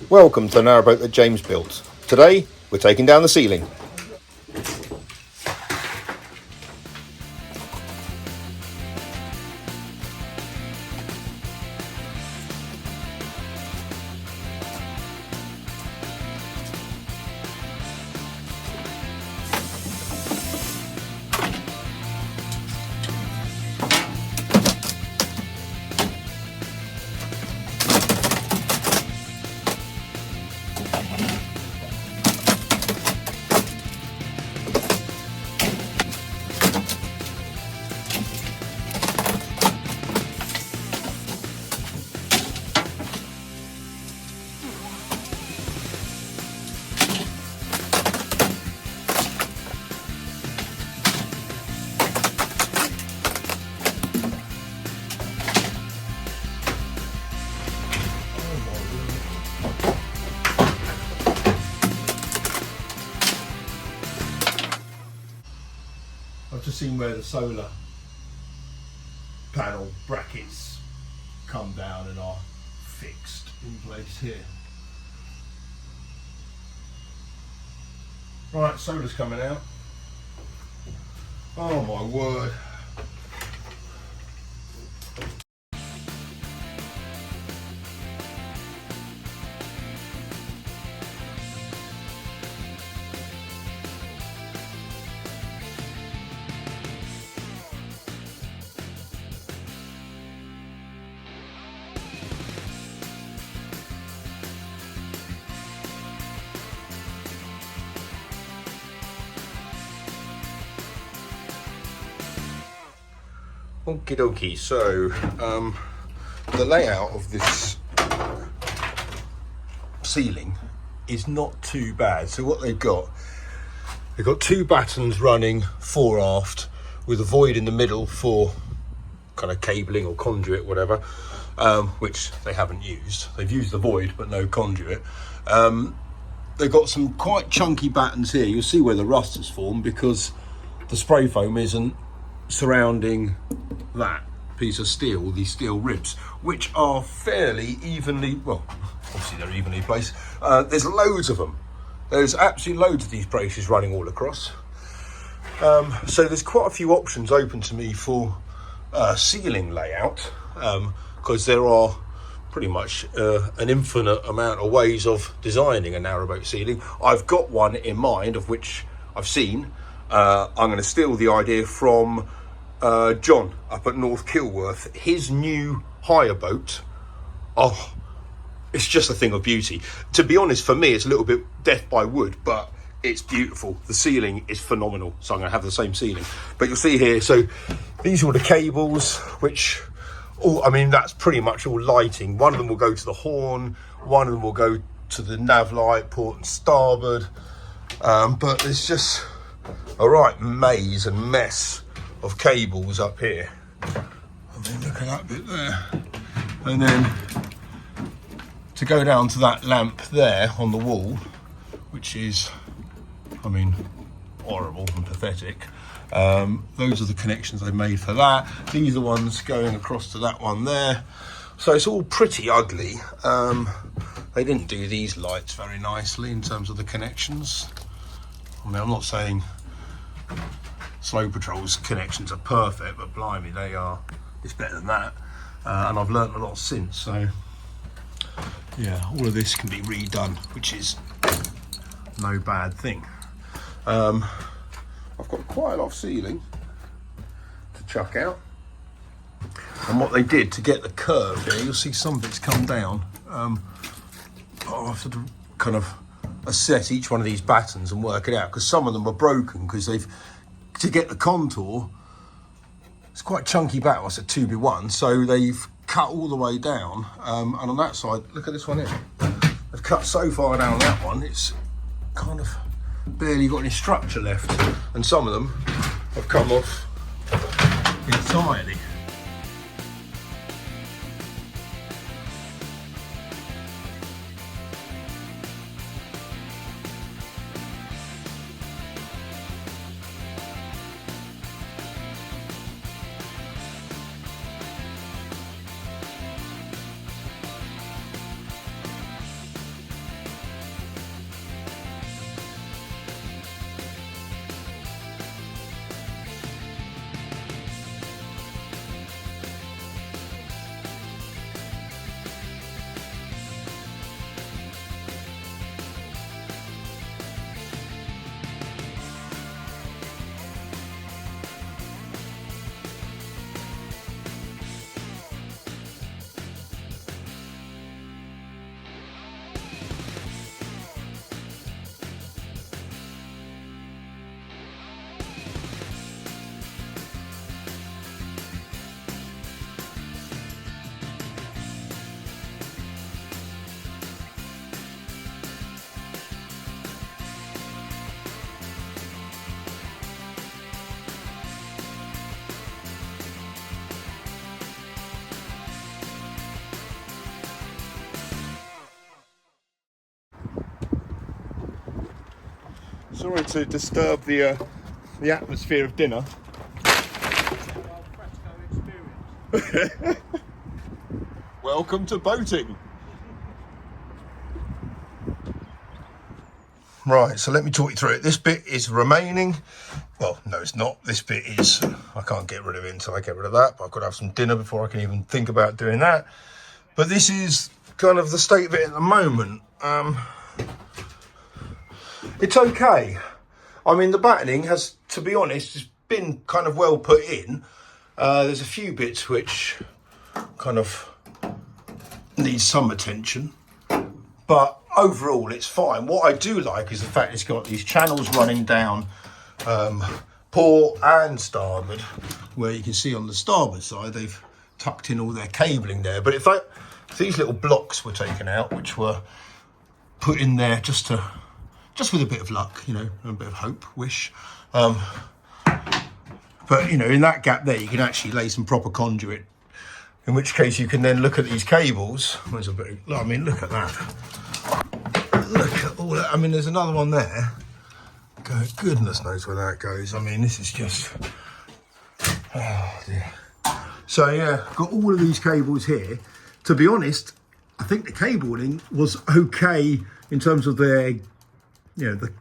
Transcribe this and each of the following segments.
Welcome to the narrowboat that James built. Today, we're taking down the ceiling. I've just seen where the solar panel brackets come down and are fixed in place here. Right, solar's coming out. Oh my word. Okie dokie, so the layout of this ceiling is not too bad. So what they've got two battens running fore aft with a void in the middle for kind of cabling or conduit, whatever, which they haven't used. They've used the void but no conduit. They've got some quite chunky battens here. You'll see where the rust has formed because the spray foam isn't surrounding that piece of steel, these steel ribs, which are fairly evenly, well, obviously they're evenly placed. There's loads of them. There's absolutely loads of these braces running all across. So there's quite a few options open to me for ceiling layout, because there are pretty much an infinite amount of ways of designing a narrowboat ceiling. I've got one in mind of which I've seen. I'm going to steal the idea from John up at North Kilworth. His new hire boat, oh, it's just a thing of beauty. To be honest, for me, it's a little bit death by wood, but it's beautiful. The ceiling is phenomenal, so I'm going to have the same ceiling. But you'll see here, so these are all the cables, which, I mean, that's pretty much all lighting. One of them will go to the horn, one of them will go to the nav light, port and starboard, but it's just a right maze and mess of cables up here. I mean, look at that bit there. And then to go down to that lamp there on the wall, which is, I mean, horrible and pathetic. Those are the connections they made for that. These are the ones going across to that one there. So it's all pretty ugly. They didn't do these lights very nicely in terms of the connections. I mean, I'm not saying Slow Patrol's connections are perfect, but blimey, it's better than that. And I've learnt a lot since, so yeah, all of this can be redone, which is no bad thing. I've got quite a lot of ceiling to chuck out. And what they did to get the curve here, you'll see some bits come down. I'll have to kind of assess each one of these battens and work it out, because some of them are broken because to get the contour, it's quite chunky batten. It's a 2x1, so they've cut all the way down, and on that side, look at this one here, they've cut so far down that one, it's kind of barely got any structure left, and some of them have come off entirely. Sorry to disturb the atmosphere of dinner. Welcome to boating. Right, so let me talk you through it. This bit is remaining. Well, no, it's not. This bit is, I can't get rid of it until I get rid of that, but I've got to have some dinner before I can even think about doing that. But this is kind of the state of it at the moment. It's okay. I mean, the battening has, to be honest, has been kind of well put in. There's a few bits which kind of need some attention, but overall it's fine. What I do like is the fact it's got these channels running down port and starboard, where you can see on the starboard side they've tucked in all their cabling there. But if these little blocks were taken out, which were put in there just with a bit of luck, you know, a bit of hope, wish. But, you know, in that gap there, you can actually lay some proper conduit, in which case you can then look at these cables. There's a bit, I mean, look at that. Look at all that. I mean, there's another one there. Goodness knows where that goes. I mean, this is just, oh dear. So yeah, got all of these cables here. To be honest, I think the cabling was okay in terms of their, you know, the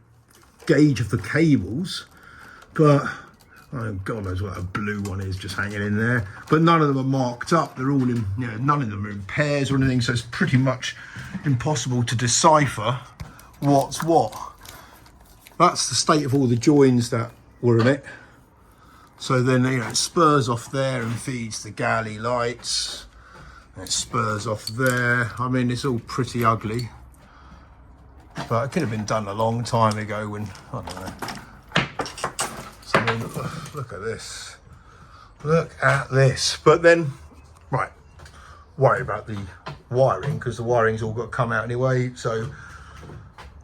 gauge of the cables, but oh, God knows what a blue one is just hanging in there. But none of them are marked up. They're all in, you know, none of them are in pairs or anything. So it's pretty much impossible to decipher what's what. That's the state of all the joins that were in it. So then, you know, it spurs off there and feeds the galley lights. And it spurs off there. I mean, it's all pretty ugly. But it could have been done a long time ago when, I don't know. So, I mean, look at this. Look at this. But then, right, worry about the wiring, because the wiring's all got to come out anyway. So,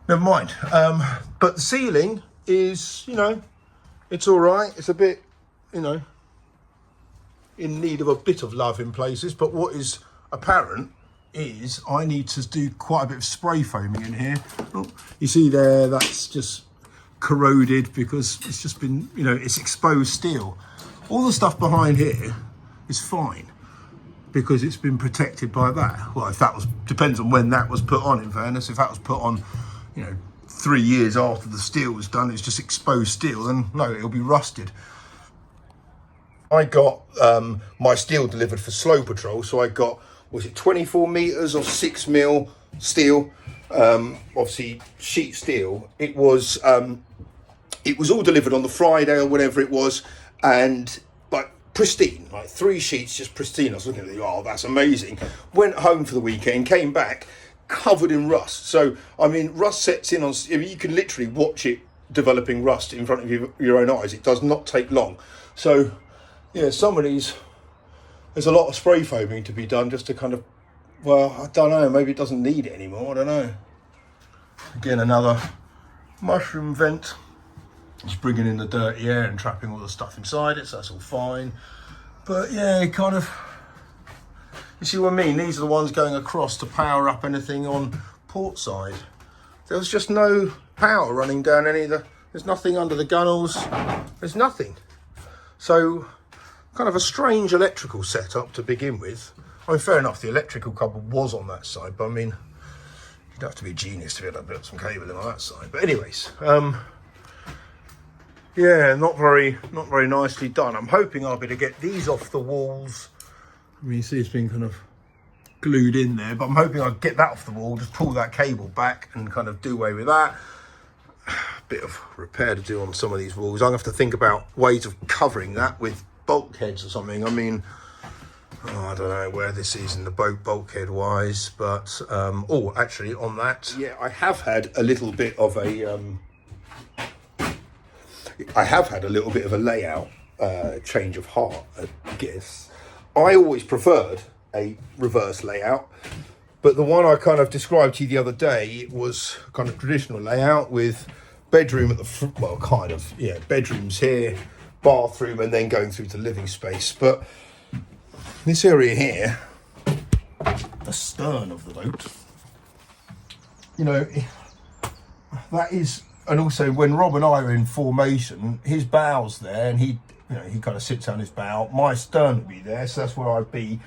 never mind. But the ceiling is, you know, it's all right. It's a bit, you know, in need of a bit of love in places. But what is apparent is I need to do quite a bit of spray foaming in here. Oh, you see there, that's just corroded because it's just been, you know, it's exposed steel. All the stuff behind here is fine because it's been protected by that. Well, if that was, depends on when that was put on, in fairness. If that was put on, you know, 3 years after the steel was done, it's just exposed steel, then no, it'll be rusted. I got my steel delivered for Slow Patrol, so I got, was it 24 meters or 6mm steel? Obviously sheet steel. It was all delivered on the Friday or whatever it was, and like pristine, like 3 sheets just pristine. I was looking at it, oh, that's amazing. Went home for the weekend, came back covered in rust. So I mean, rust sets in on, you can literally watch it developing rust in front of your own eyes. It does not take long. So yeah, some of these, there's a lot of spray foaming to be done just to kind of, well, I don't know, maybe it doesn't need it anymore, I don't know. Again, another mushroom vent. It's bringing in the dirty air and trapping all the stuff inside it, so that's all fine. But yeah, kind of, you see what I mean? These are the ones going across to power up anything on port side. There was just no power running down any of the, there's nothing under the gunnels, there's nothing. So, kind of a strange electrical setup to begin with. I mean, fair enough, the electrical cupboard was on that side, but I mean, you'd have to be a genius to be able to build some cabling on that side. But anyways, yeah, not very nicely done. I'm hoping I'll be able to get these off the walls. I mean, you see it's been kind of glued in there, but I'm hoping I'll get that off the wall, just pull that cable back and kind of do away with that. Bit of repair to do on some of these walls. I'm gonna have to think about ways of covering that with bulkheads or something. I mean, oh, I don't know where this is in the boat bulkhead wise, but oh, actually on that, yeah, I have had a little bit of a layout change of heart, I guess. I always preferred a reverse layout, but the one I kind of described to you the other day, it was kind of traditional layout with bedroom at the front, well, kind of, yeah, bedrooms here, bathroom, and then going through to living space. But this area here, the stern of the boat, you know, that is and also when Rob and I are in formation, his bow's there, and he kind of sits on his bow. My stern would be there, so that's where I'd be.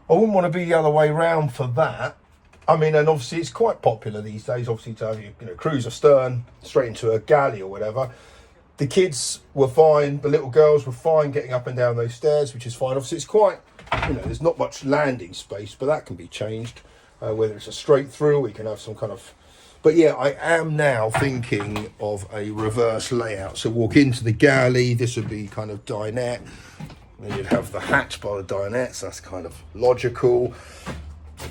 I wouldn't want to be the other way round for that. I mean, and obviously it's quite popular these days, obviously, to have your cruiser stern straight into a galley or whatever. The kids were fine, the little girls were fine getting up and down those stairs, which is fine. Obviously, it's quite, there's not much landing space, but that can be changed. Whether it's a straight through, we can have some kind of... But yeah, I am now thinking of a reverse layout. So walk into the galley, this would be kind of dinette. Then you'd have the hatch by the dinette, so that's kind of logical.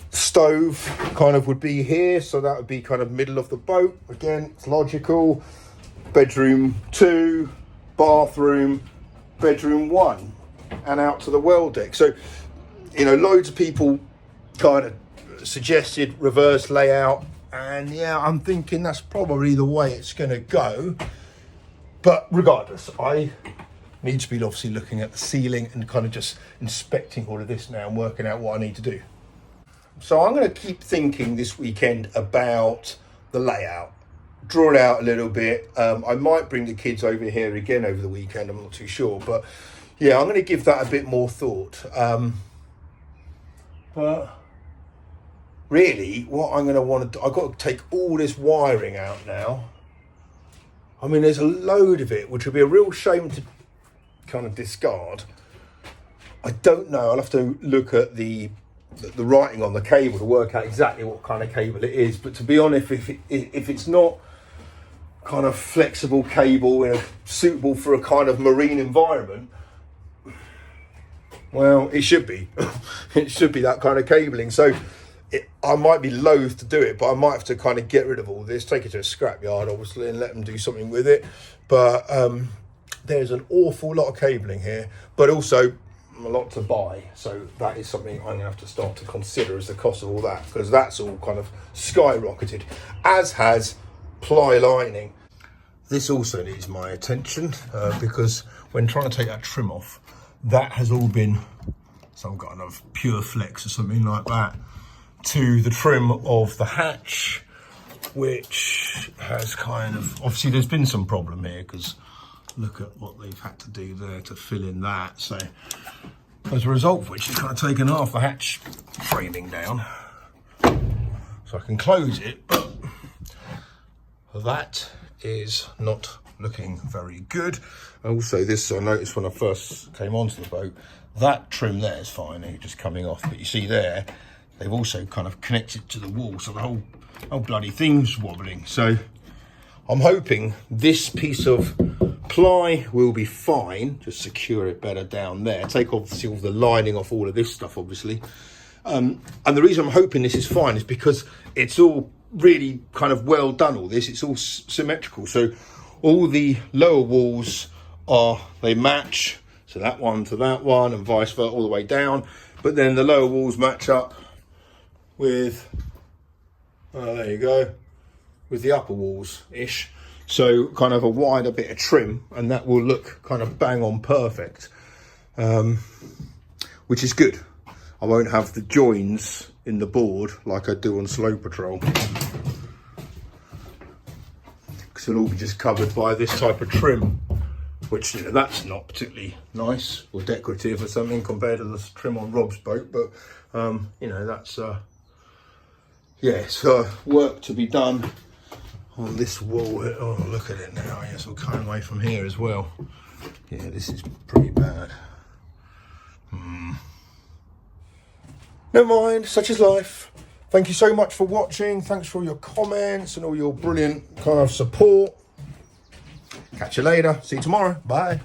Stove kind of would be here, so that would be kind of middle of the boat. Again, it's logical. Bedroom 2, bathroom, bedroom 1, and out to the well deck. So, loads of people kind of suggested reverse layout, and yeah, I'm thinking that's probably the way it's going to go. But regardless, I need to be obviously looking at the ceiling and kind of just inspecting all of this now and working out what I need to do. So I'm going to keep thinking this weekend about the layout, draw it out a little bit. I might bring the kids over here again over the weekend, I'm not too sure, but yeah, I'm going to give that a bit more thought. But really, what I'm going to want to do, I've got to take all this wiring out now. I mean, there's a load of it, which would be a real shame to kind of discard. I don't know, I'll have to look at the writing on the cable to work out exactly what kind of cable it is. But to be honest, if it's not kind of flexible cable suitable for a kind of marine environment, well, it should be. It should be that kind of cabling. So I might be loath to do it, but I might have to kind of get rid of all this, take it to a scrapyard, obviously, and let them do something with it. But there's an awful lot of cabling here, but also a lot to buy. So that is something I'm going to have to start to consider as the cost of all that, because that's all kind of skyrocketed, as has ply lining. This also needs my attention because when trying to take that trim off, that has all been some kind of pure flex or something like that to the trim of the hatch, which has kind of, obviously there's been some problem here because look at what they've had to do there to fill in that. So as a result of which, it's kind of taken half the hatch framing down. So I can close it, but that is not looking very good. Also, this I noticed when I first came onto the boat, that trim there is fine, it's just coming off. But you see there, they've also kind of connected to the wall, so the whole bloody thing's wobbling. So I'm hoping this piece of ply will be fine. Just secure it better down there. Take obviously all the lining off all of this stuff, obviously. And the reason I'm hoping this is fine is because it's all really kind of well done, all this. It's all symmetrical. So all the lower walls they match. So that one to that one and vice versa all the way down. But then the lower walls match up with, there you go, with the upper walls-ish. So kind of a wider bit of trim, and that will look kind of bang on perfect, which is good. I won't have the joins in the board like I do on Slow Patrol, because it'll all be just covered by this type of trim, which, that's not particularly nice or decorative or something compared to the trim on Rob's boat, but that's so work to be done on this wall. Oh, look at it now. Yes, we'll come away from here as well. Yeah, this is pretty bad. Never mind, such is life. Thank you so much for watching. Thanks for all your comments and all your brilliant kind of support. Catch you later. See you tomorrow. Bye.